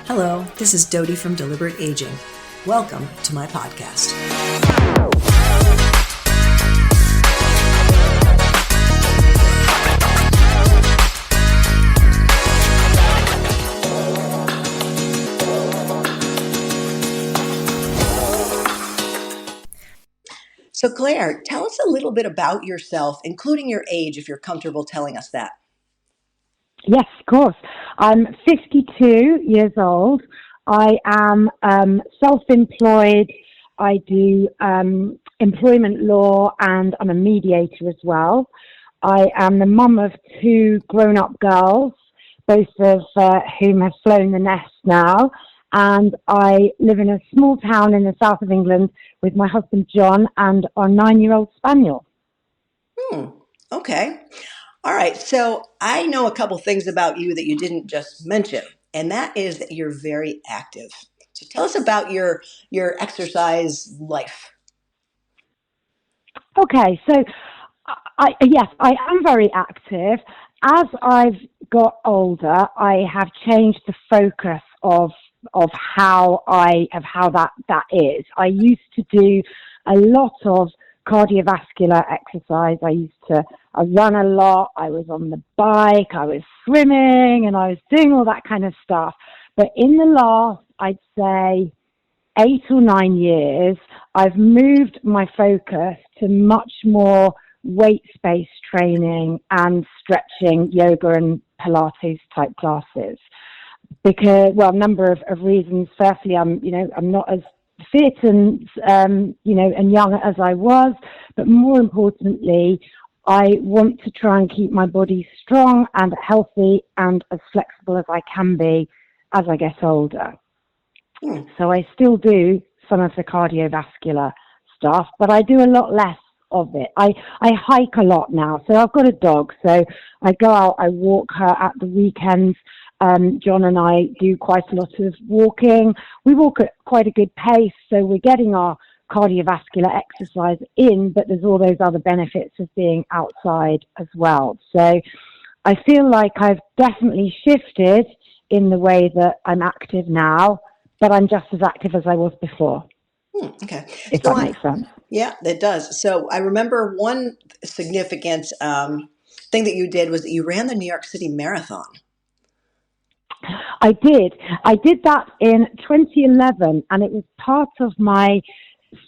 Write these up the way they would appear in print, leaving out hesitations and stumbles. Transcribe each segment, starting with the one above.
Hello, this is Dodie from Deliberate Aging. Welcome to my podcast. So Claire, tell us a little bit about yourself, including your age, if you're comfortable telling us that. Yes, of course. I'm 52 years old. I am self-employed. I do employment law, and I'm a mediator as well. I am the mum of two grown-up girls, both of whom have flown the nest now. And I live in a small town in the south of England with my husband John and our 9-year-old spaniel. Okay. All right. So I know a couple things about you that you didn't just mention, and that is that you're very active. So tell us about your exercise life. Okay, so yes, I am very active. As I've got older, I have changed the focus of how that is. I used to do a lot of cardiovascular exercise. I run a lot. I was on the bike. I was swimming, and I was doing all that kind of stuff. But in the last, I'd say, 8 or 9 years, I've moved my focus to much more weight-based training and stretching, yoga and Pilates type classes. Because, well, a number of reasons. Firstly, I'm not as fit and young as I was, but more importantly, I want to try and keep my body strong and healthy and as flexible as I can be as I get older. So I still do some of the cardiovascular stuff, but I do a lot less of it. I hike a lot now. So I've got a dog, so I go out, I walk her at the weekends. John and I do quite a lot of walking. We walk at quite a good pace, so we're getting our cardiovascular exercise in, but there's all those other benefits of being outside as well. So I feel like I've definitely shifted in the way that I'm active now, but I'm just as active as I was before. Okay. If that makes sense. Yeah, it does. So I remember one significant thing that you did was that you ran the New York City Marathon. I did. I did that in 2011, and it was part of my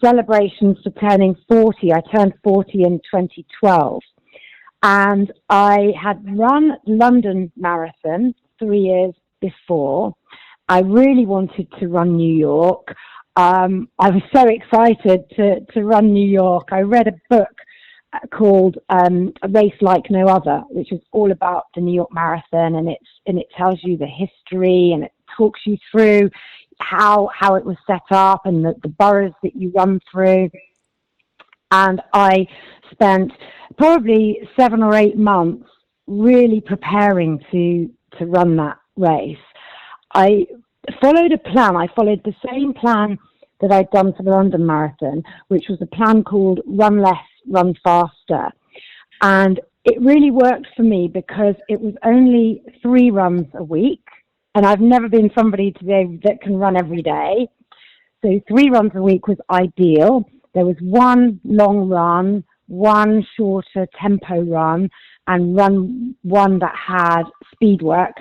celebrations for turning 40. I turned 40 in 2012, and I had run London Marathon 3 years before. I really wanted to run New York. I was so excited to run New York. I read a book called A Race Like No Other, which is all about the New York Marathon, and it tells you the history, and it talks you through how it was set up and the boroughs that you run through. And I spent probably 7 or 8 months really preparing to run that race. I followed a plan. I followed the same plan that I'd done for the London Marathon, which was a plan called Run Less, Run Faster. And it really worked for me because it was only 3 runs a week. And I've never been somebody today that can run every day. So 3 runs a week was ideal. There was 1 long run, 1 shorter tempo run, and one that had speed work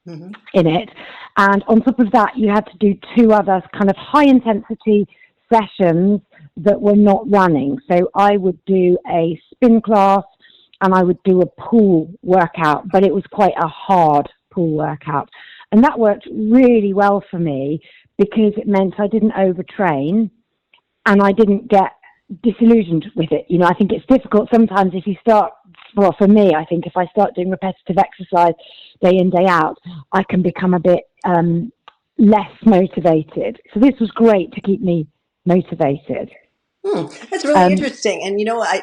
in it. And on top of that, you had to do 2 other kind of high intensity sessions that were not running. So I would do a spin class and I would do a pool workout, but it was quite a hard pool workout. And that worked really well for me because it meant I didn't overtrain and I didn't get disillusioned with it. You know, I think it's difficult sometimes if you start, well, for me, I think if I start doing repetitive exercise day in, day out, I can become a bit less motivated. So this was great to keep me motivated. That's really interesting. And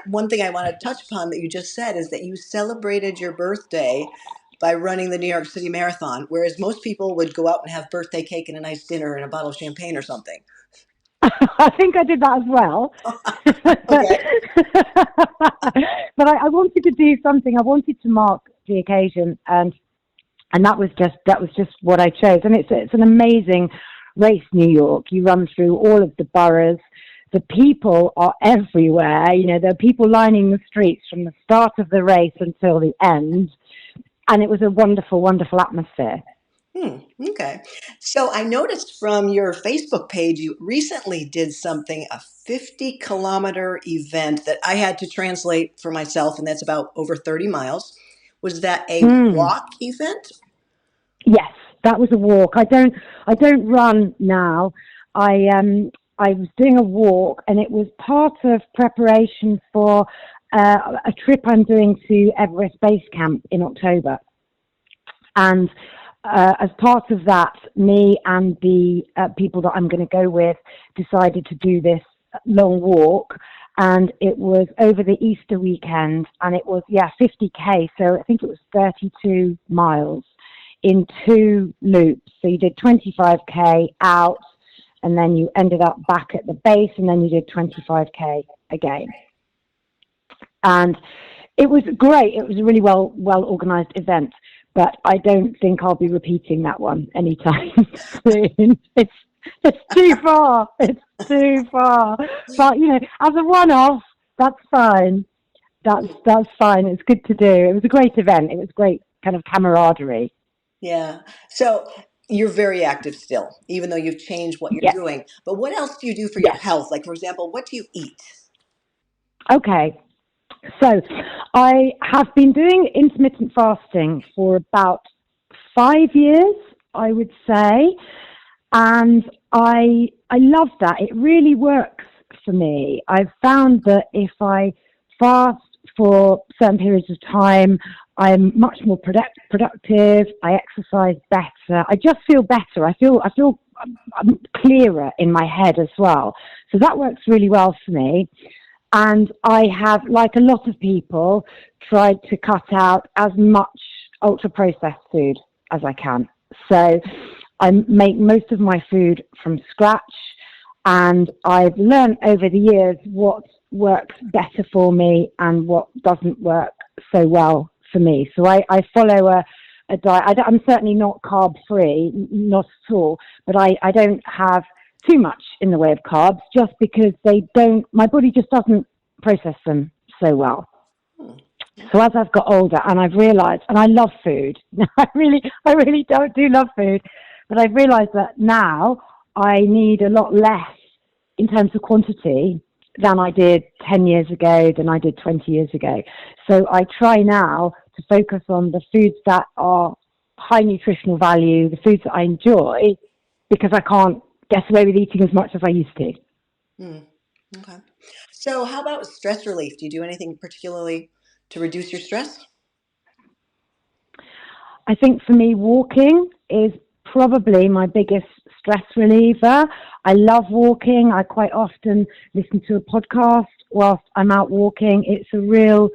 one thing I want to touch upon that you just said is that you celebrated your birthday by running the New York City Marathon, whereas most people would go out and have birthday cake and a nice dinner and a bottle of champagne or something. I think I did that as well. But I wanted to do something. I wanted to mark the occasion, and And that was just what I chose. And it's an amazing race, New York. You run through all of the boroughs. The people are everywhere. You know, there are people lining the streets from the start of the race until the end. And it was a wonderful, wonderful atmosphere. Okay. So I noticed from your Facebook page, you recently did something, a 50-kilometer event that I had to translate for myself, and that's about over 30 miles. Was that a Mm. walk event? Yes, that was a walk. I don't run now. I was doing a walk, and it was part of preparation for a trip I'm doing to Everest Base Camp in October. And as part of that, me and the people that I'm going to go with decided to do this long walk. And it was over the Easter weekend, and it was, 50K. So I think it was 32 miles in two loops. So you did 25K out, and then you ended up back at the base, and then you did 25K again. And it was great. It was a really well organized event, but I don't think I'll be repeating that one anytime soon. It's too far. It's too far. But as a one-off, that's fine. That's fine. It's good to do. It was a great event. It was great kind of camaraderie. Yeah. So you're very active still, even though you've changed what you're Yes. doing. But what else do you do for your Yes. health? Like, for example, what do you eat? Okay. So I have been doing intermittent fasting for about 5 years, I would say, and I love that. It really works for me. I've found that if I fast for certain periods of time, I'm much more productive. I exercise better. I just feel better. I feel I'm clearer in my head as well. So that works really well for me. And I have, like a lot of people, tried to cut out as much ultra-processed food as I can. So I make most of my food from scratch, and I've learned over the years what works better for me and what doesn't work so well for me. So I follow a diet. I'm certainly not carb-free, not at all, but I don't have too much in the way of carbs, just because my body just doesn't process them so well. So as I've got older, and I've realized, and I love food, I really do love food, but I've realized that now I need a lot less in terms of quantity than I did 10 years ago, than I did 20 years ago. So I try now to focus on the foods that are high nutritional value, the foods that I enjoy, because I can't get away with eating as much as I used to. Okay. So how about stress relief? Do you do anything particularly to reduce your stress? I think for me, walking is probably my biggest stress reliever. I love walking. I quite often listen to a podcast whilst I'm out walking. It's a real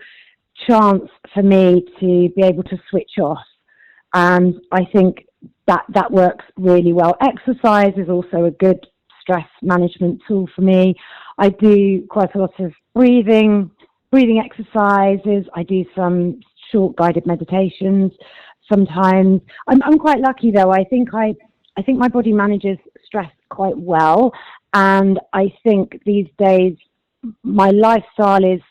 chance for me to be able to switch off. And I think that works really well. Exercise is also a good stress management tool for me. I do quite a lot of breathing exercises. I do some short guided meditations sometimes. I'm quite lucky though. I think my body manages stress quite well, and I think these days my lifestyle is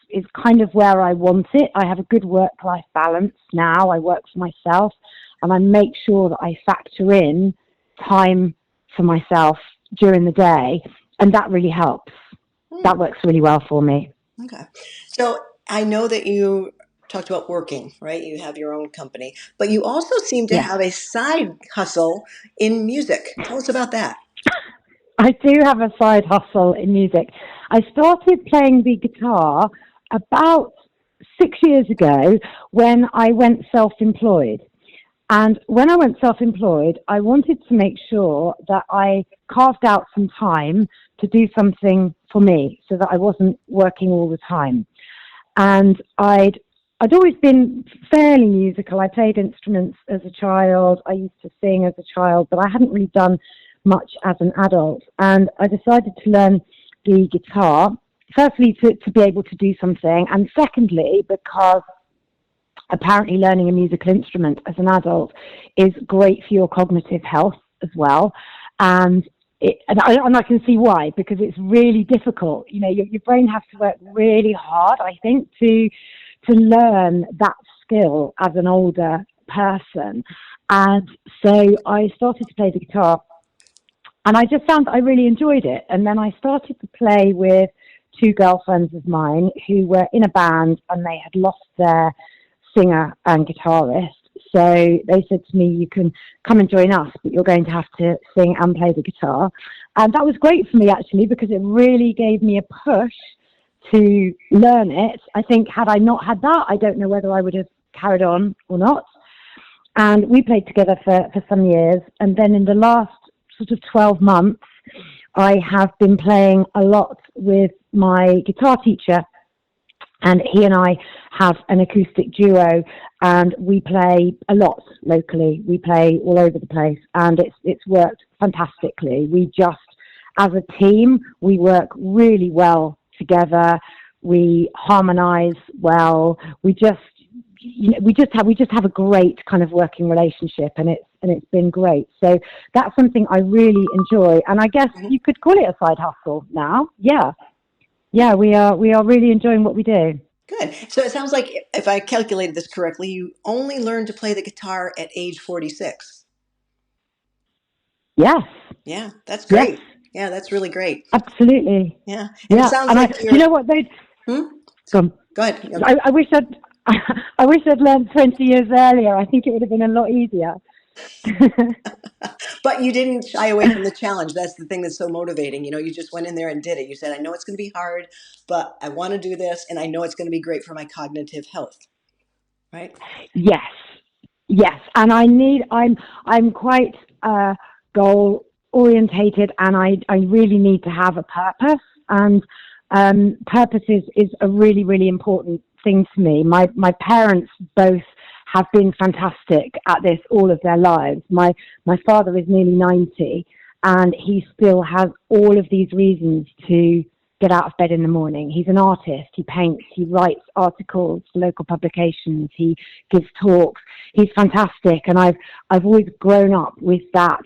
kind of where I want it. I have a good work-life balance now. I work for myself, and I make sure that I factor in time for myself during the day, and that really helps. That works really well for me. Okay. So I know that you talked about working, right? You have your own company, but you also seem to Yes, have a side hustle in music. Tell us about that. I do have a side hustle in music. I started playing the guitar about 6 years ago when I went self-employed. And when I went self-employed, I wanted to make sure that I carved out some time to do something for me so that I wasn't working all the time. And I'd always been fairly musical. I played instruments as a child. I used to sing as a child, but I hadn't really done much as an adult. And I decided to learn the guitar, firstly to be able to do something, and secondly because apparently learning a musical instrument as an adult is great for your cognitive health as well. And I can see why, because it's really difficult. Your brain has to work really hard, I think, to learn that skill as an older person. And so I started to play the guitar, and I just found that I really enjoyed it. And then I started to play with two girlfriends of mine who were in a band, and they had lost their singer and guitarist. So they said to me, "You can come and join us, but you're going to have to sing and play the guitar." And that was great for me, actually, because it really gave me a push to learn it. I think had I not had that, I don't know whether I would have carried on or not. And we played together for some years. And then in the last sort of 12 months, I have been playing a lot with my guitar teacher, and he and I have an acoustic duo, and we play a lot locally. We play all over the place, and it's worked fantastically. We just, as a team, we work really well together. We harmonize well. We just have a great kind of working relationship, and it's been great. So that's something I really enjoy, and I guess you could call it a side hustle now. Yeah, we are really enjoying what we do. Good. So it sounds like, if I calculated this correctly, you only learned to play the guitar at age 46. Yes, Yeah, that's yes, great. Yeah, that's really great. absolutely. Yeah. And it Yeah, sounds and like do you you're, know what they? hmm? Gone. Go ahead. No. I wish I'd I wish I'd learned 20 years earlier. I think it would have been a lot easier. But you didn't shy away from the challenge. That's the thing that's so motivating. You just went in there and did it. You said, I know it's going to be hard, but I want to do this, and I know it's going to be great for my cognitive health. Right? Yes, yes, and I'm quite goal orientated, and I really need to have a purpose, and purpose is a really really important thing to me. My parents both have been fantastic at this all of their lives. My father is nearly 90, and he still has all of these reasons to get out of bed in the morning. He's an artist. He paints. He writes articles for local publications. He gives talks. He's fantastic, and I've always grown up with that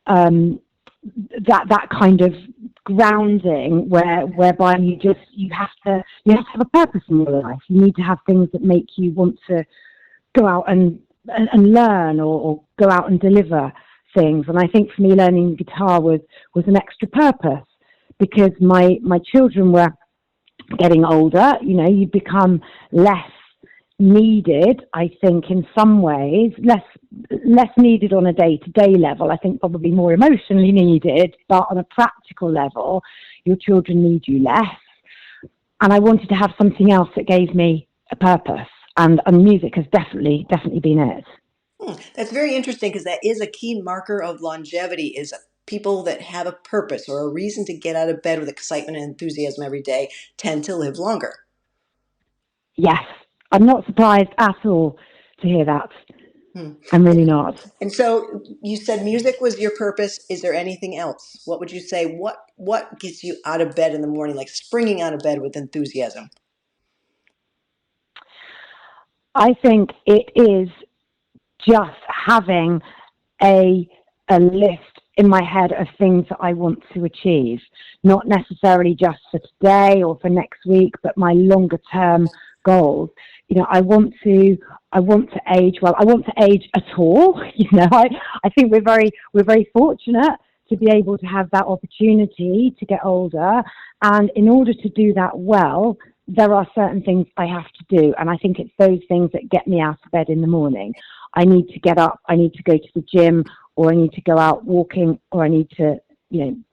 that kind of grounding whereby you have to have a purpose in your life. You need to have things that make you want to go out and learn, or go out and deliver things. And I think for me, learning guitar was an extra purpose, because my children were getting older. You become less needed, I think, in some ways, less needed on a day-to-day level. I think probably more emotionally needed, but on a practical level, your children need you less. And I wanted to have something else that gave me a purpose, and music has definitely been it. That's very interesting, because that is a key marker of longevity, is people that have a purpose or a reason to get out of bed with excitement and enthusiasm every day tend to live longer. Yes, I'm not surprised at all to hear that. Hmm. I'm really not. And so you said music was your purpose. Is there anything else? What would you say? What gets you out of bed in the morning, like springing out of bed with enthusiasm? I think it is just having a list in my head of things that I want to achieve, not necessarily just for today or for next week, but my longer term goals. I want to age well. I want to age at all. I think we're very fortunate to be able to have that opportunity to get older. And in order to do that well, there are certain things I have to do. And I think it's those things that get me out of bed in the morning. I need to get up, I need to go to the gym, or I need to go out walking, or I need to,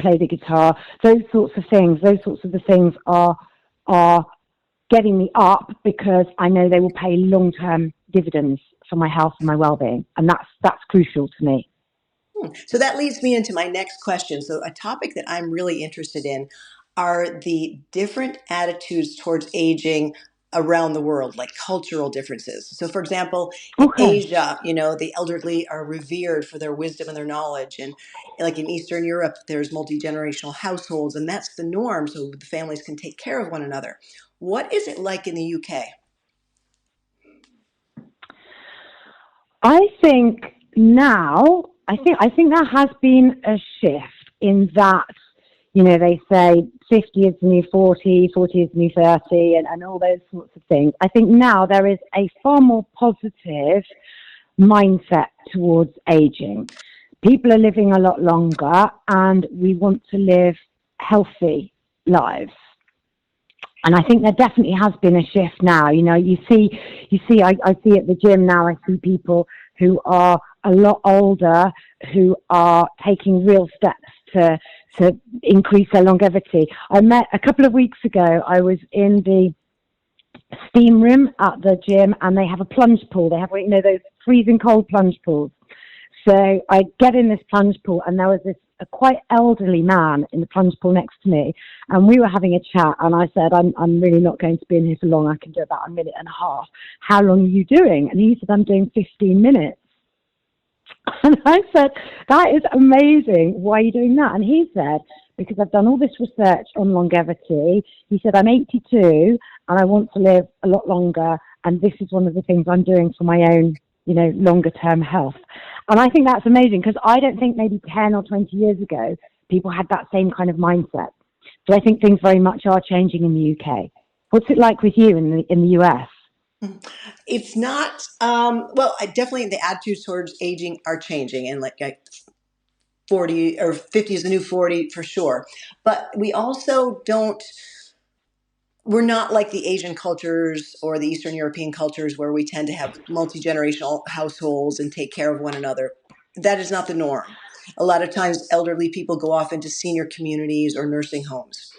play the guitar. Those sorts of the things are getting me up, because I know they will pay long-term dividends for my health and my well-being. And that's crucial to me. So that leads me into my next question. So a topic that I'm really interested in are the different attitudes towards aging around the world, like cultural differences. So for example, in Okay. Asia, the elderly are revered for their wisdom and their knowledge. And like in Eastern Europe, there's multi-generational households, and that's the norm, so the families can take care of one another. What is it like in the UK? I think now, I think there has been a shift in that, they say 50 is the new 40, 40 is the new 30, and all those sorts of things. I think now there is a far more positive mindset towards aging. People are living a lot longer, and we want to live healthy lives. And I think there definitely has been a shift now. You see, I see at the gym now, I see people who are a lot older who are taking real steps to increase their longevity. I met a couple of weeks ago, I was in the steam room at the gym, and they have a plunge pool. They have, those freezing cold plunge pools. So I get in this plunge pool, and there was a quite elderly man in the plunge pool next to me, and we were having a chat, and I said, I'm really not going to be in here for long. I can do about a minute and a half. How long are you doing? And he said, I'm doing 15 minutes. And I said, that is amazing. Why are you doing that? And he said, because I've done all this research on longevity. He said, I'm 82 and I want to live a lot longer, and this is one of the things I'm doing for my own longer term health. And I think that's amazing, because I don't think maybe 10 or 20 years ago people had that same kind of mindset. So I think things very much are changing in the UK. What's it like with you in the US? It's not, definitely the attitudes towards aging are changing, and like 40 or 50 is the new 40 for sure. But we also we're not like the Asian cultures or the Eastern European cultures where we tend to have multi-generational households and take care of one another. That is not the norm. A lot of times elderly people go off into senior communities or nursing homes.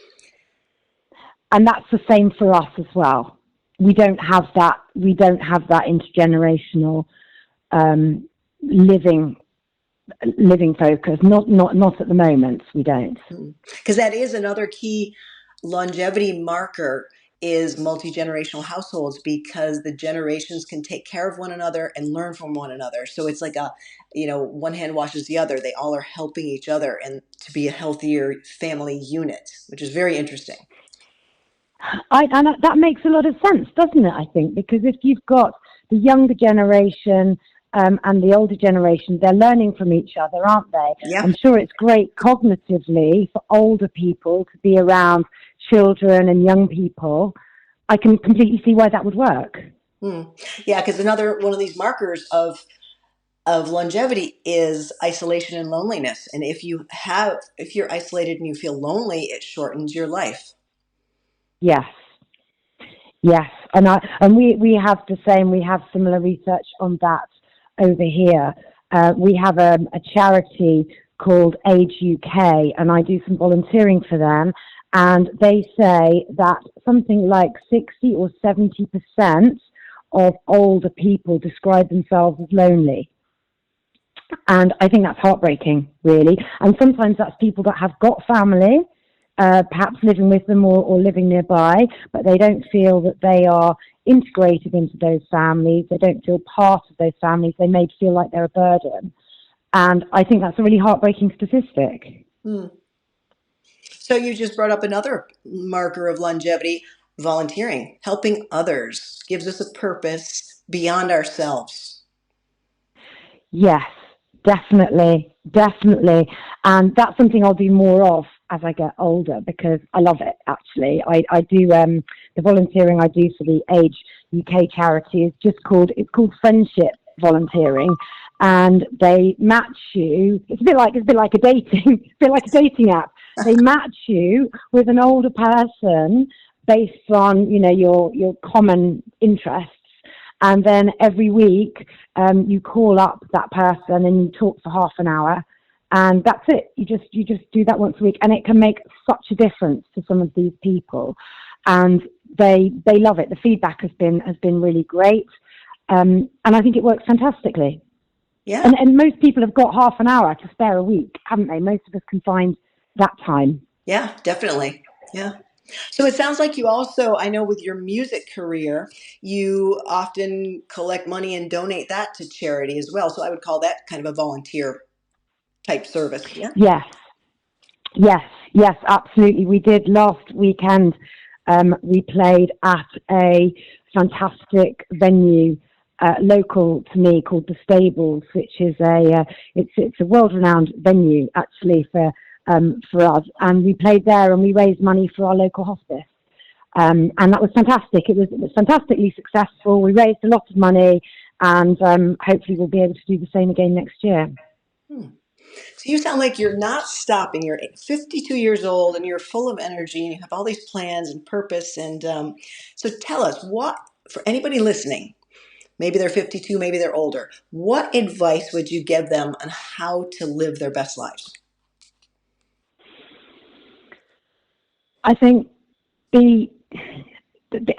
And that's the same for us as well. We don't have that intergenerational living focus. Not at the moment. We don't. Because that is another key longevity marker, is multi-generational households, because the generations can take care of one another and learn from one another. So it's like one hand washes the other. They all are helping each other and to be a healthier family unit, which is very interesting. And that makes a lot of sense, doesn't it? I think, because if you've got the younger generation and the older generation, they're learning from each other, aren't they? Yeah. I'm sure it's great cognitively for older people to be around children and young people. I can completely see why that would work. Yeah, because another one of these markers of longevity is isolation and loneliness. And if you're isolated and you feel lonely, it shortens your life. Yes, and we have the same. We have similar research on that over here. We have a charity called Age U.K, and I do some volunteering for them. And they say that something like 60 or 70% of older people describe themselves as lonely. And I think that's heartbreaking, really. And sometimes that's people that have got family, perhaps living with them or living nearby, but they don't feel that they are integrated into those families. They don't feel part of those families. They may feel like they're a burden. And I think that's a really heartbreaking statistic. So you just brought up another marker of longevity: volunteering. Helping others gives us a purpose beyond ourselves. Yes, definitely. And that's something I'll do more of as I get older, because I love it, actually. I do the volunteering I do for the Age U.K. charity is it's called friendship volunteering, and they match you. It's a bit like a dating app. They match you with an older person based on your common interests. And then every week, you call up that person and you talk for half an hour, and that's it. You just do that once a week, and it can make such a difference to some of these people, and they love it. The feedback has been really great, and I think it works fantastically. Yeah. And most people have got half an hour to spare a week, haven't they? Most of us can find that time. Yeah, definitely. Yeah. So it sounds like you also, I know with your music career, you often collect money and donate that to charity as well. So I would call that kind of a volunteer type service. Yeah. Yes, absolutely. We did last weekend. We played at a fantastic venue local to me called the Stables, which is it's a world-renowned venue actually for us, and we played there and we raised money for our local hospice. And that was fantastic. It was fantastically successful. We raised a lot of money, and hopefully we'll be able to do the same again next year. So you sound like you're not stopping. You're 52 years old and you're full of energy and you have all these plans and purpose. And so tell us, what, for anybody listening, maybe they're 52, maybe they're older, what advice would you give them on how to live their best lives? I think the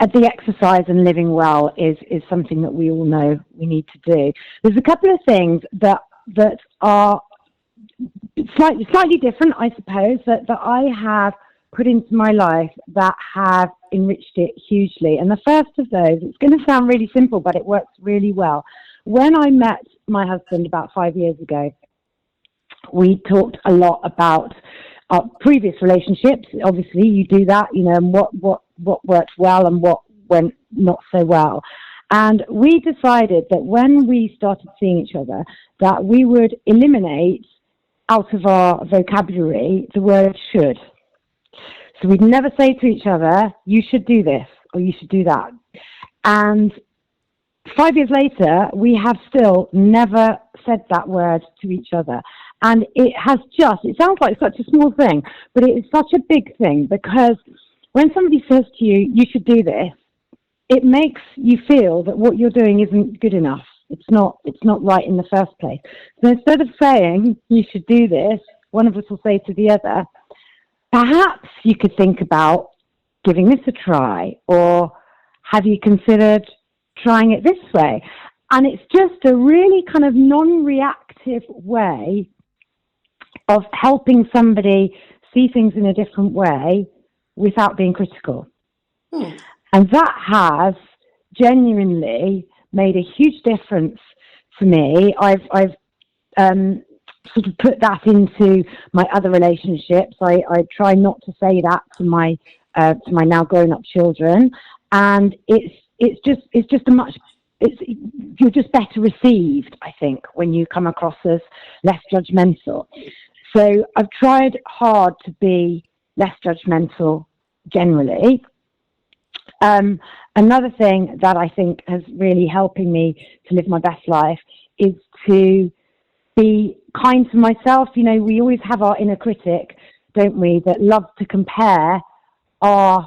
exercise and living well is something that we all know we need to do. There's a couple of things that are slightly different, I suppose, that I have put into my life that have enriched it hugely. And the first of those, it's going to sound really simple, but it works really well. When I met my husband about 5 years ago, we talked a lot about our previous relationships. Obviously, you do that, and what worked well and what went not so well. And we decided that when we started seeing each other, that we would eliminate out of our vocabulary the word should. So we'd never say to each other, you should do this or you should do that. And 5 years later, we have still never said that word to each other. And it sounds like such a small thing, but it is such a big thing, because when somebody says to you, you should do this, it makes you feel that what you're doing isn't good enough. It's not right in the first place. So instead of saying, you should do this, one of us will say to the other, perhaps you could think about giving this a try, or have you considered trying it this way? And it's just a really kind of non-reactive way of helping somebody see things in a different way without being critical. And that has genuinely made a huge difference for me. I've sort of put that into my other relationships. I try not to say that to my now grown up children, and you're just better received, I think, when you come across as less judgmental. So I've tried hard to be less judgmental generally. Another thing that I think has really helping me to live my best life is to be kind to myself. We always have our inner critic, don't we, that loves to compare our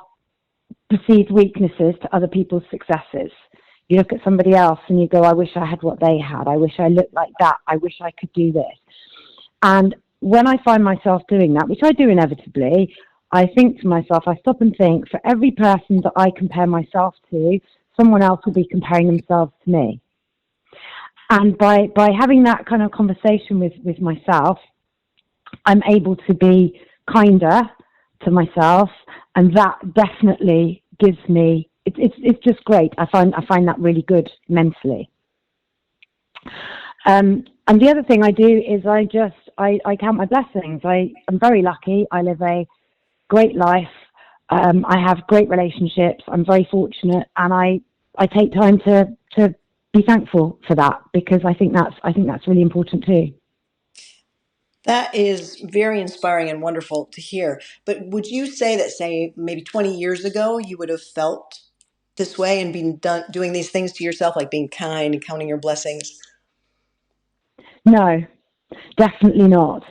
perceived weaknesses to other people's successes. You look at somebody else and you go, I wish I had what they had. I wish I looked like that. I wish I could do this. And when I find myself doing that, which I do inevitably, I think to myself, I stop and think, for every person that I compare myself to, someone else will be comparing themselves to me. And by having that kind of conversation with myself, I'm able to be kinder to myself, and that definitely gives me, it's just great. I find that really good mentally. And the other thing I do is I count my blessings. I'm very lucky. I live a great life. I have great relationships. I'm very fortunate, and I take time to be thankful for that, because I think that's really important too. That is very inspiring and wonderful to hear. But would you say that, say, maybe 20 years ago, you would have felt this way and been doing these things to yourself, like being kind and counting your blessings? No, definitely not.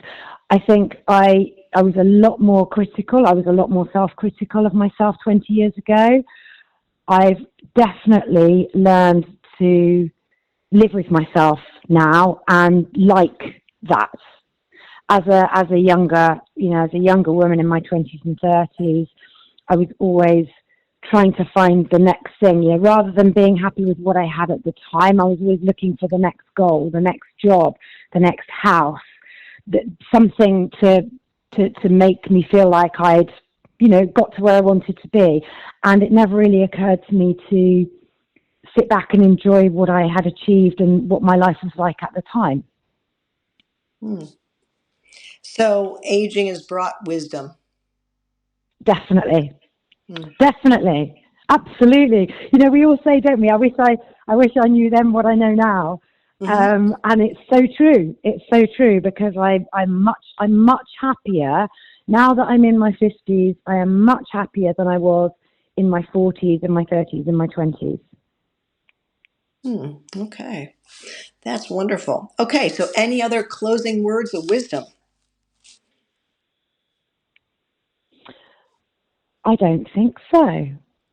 I think I was a lot more critical. I was a lot more self-critical of myself 20 years ago. I've definitely learned to live with myself now and like that. As a younger woman in my 20s and 30s, I was always trying to find the next thing. Rather than being happy with what I had at the time, I was always looking for the next goal, the next job, the next house, something to make me feel like I'd got to where I wanted to be. And it never really occurred to me to sit back and enjoy what I had achieved and what my life was like at the time. So aging has brought wisdom. Definitely. Definitely. Absolutely. We all say, don't we? I wish I knew then what I know now. Mm-hmm. And it's so true. It's so true because I'm much happier now that I'm in my 50s. I am much happier than I was in my 40s, in my 30s, in my 20s. Okay. That's wonderful. Okay. So any other closing words of wisdom? I don't think so,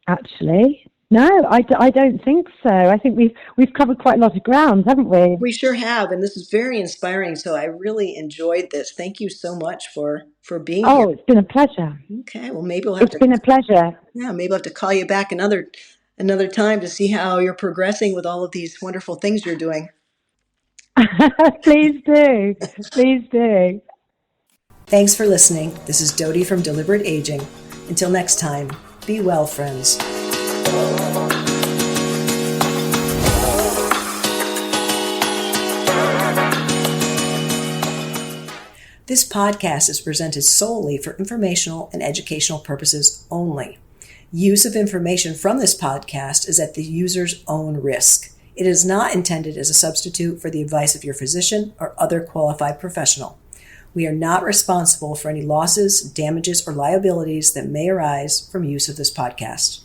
actually. No, I don't think so. I think we've covered quite a lot of ground, haven't we? We sure have, and this is very inspiring. So I really enjoyed this. Thank you so much for being here. Oh, it's been a pleasure. Okay, well maybe we'll have It's to, been a pleasure. yeah, maybe we'll have to call you back another time to see how you're progressing with all of these wonderful things you're doing. Please do. Please do. Thanks for listening. This is Dodie from Deliberate Aging. Until next time, be well, friends. This podcast is presented solely for informational and educational purposes only. Use of information from this podcast is at the user's own risk. It is not intended as a substitute for the advice of your physician or other qualified professional. We are not responsible for any losses, damages, or liabilities that may arise from use of this podcast.